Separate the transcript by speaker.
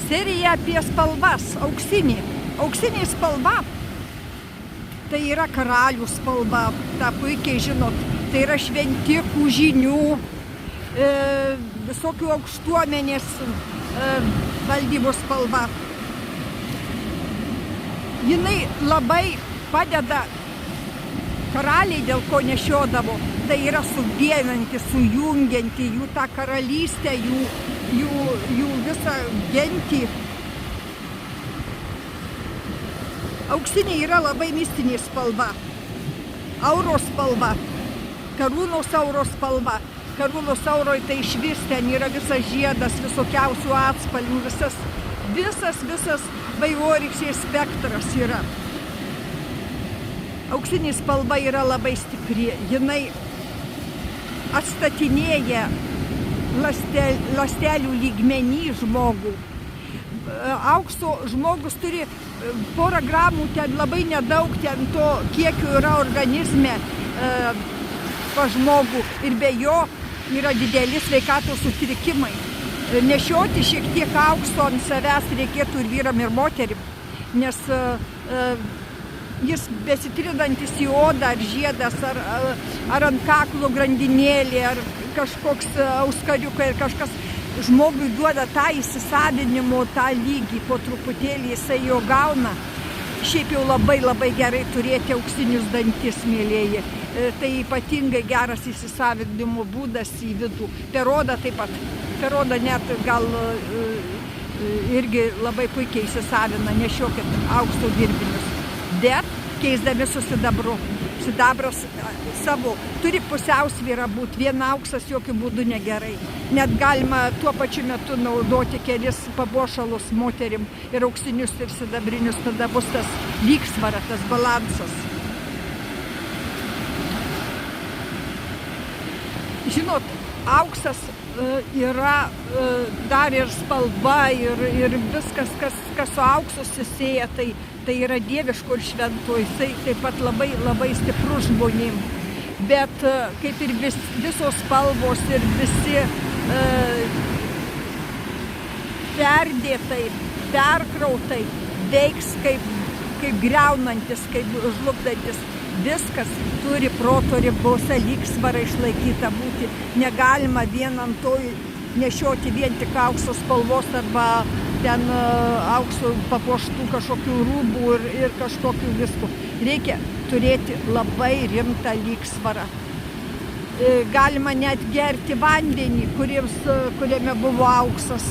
Speaker 1: Serija apie spalvas, auksinį. Auksinė spalva tai yra karalių spalva, tą puikiai žinot. Tai yra šventikų, žinių, visokių aukštuomenės valdybos spalva. Jinai labai padeda karaliai, dėl ko nešiodavo. Tai yra suvienanti, sujungianti jų tą karalystę, jų visą gentį. Auksinė yra labai mistinė spalva. Auros spalva. Karūnos auros spalva. Karūnos auroj tai išvis ten yra visas žiedas, visokiausių atspalvių, visas vaivorykštės spektras yra. Auksinė spalva yra labai stipri. Jinai atstatinėja ląstelių lygmenį žmogų. Aukso žmogus turi porą gramų, ten labai nedaug, ten to kiekio yra organizme pas žmogų ir be jo yra dideli sveikatos sutrikimai. Nešioti šiek tiek aukso ant savęs reikėtų ir vyram, ir moterim, nes jis besitrinantis į odą, ar žiedas, ar ant kaklo grandinėlė, ar kažkoks auskariukai, ar kažkas žmogui duoda tą įsisavinimo, tą lygį, po truputėlį jisai jo gauna. Šiaip jau labai gerai turėti auksinius dantis, mėlėji. Tai ypatingai geras įsisavinimo būdas į vidų. Per odą taip pat. Per odą net gal irgi labai puikiai įsisavina, nešiokit aukso dirbinius. Bet keisdami su sidabru. Sidabras savo turi pusiausvyrą būti, vien auksas jokių būdų negerai. Net galima tuo pačiu metu naudoti kelis papuošalus moterim, ir auksinius, ir sidabrinius, tada bus tas lygsvara, tas balansas. Žinot, auksas yra dar ir spalva, ir viskas, kas su auksu susieja, tai yra dieviško ir švento, jisai taip pat labai stiprus žmonėm. Bet kaip ir visos spalvos ir visi perdėtai, perkrautai veiks kaip griaunantis, kaip žlugdantis. Viskas turi proto ribose, lygsvara išlaikyta būti. Negalima vien ant to nešioti vien tik aukso spalvos arba ten aukso papuoštų kažkokių rūbų ir kažkokių visko. Reikia turėti labai rimtą lygsvarą. Galima net gerti vandenį, kuriame buvo auksas,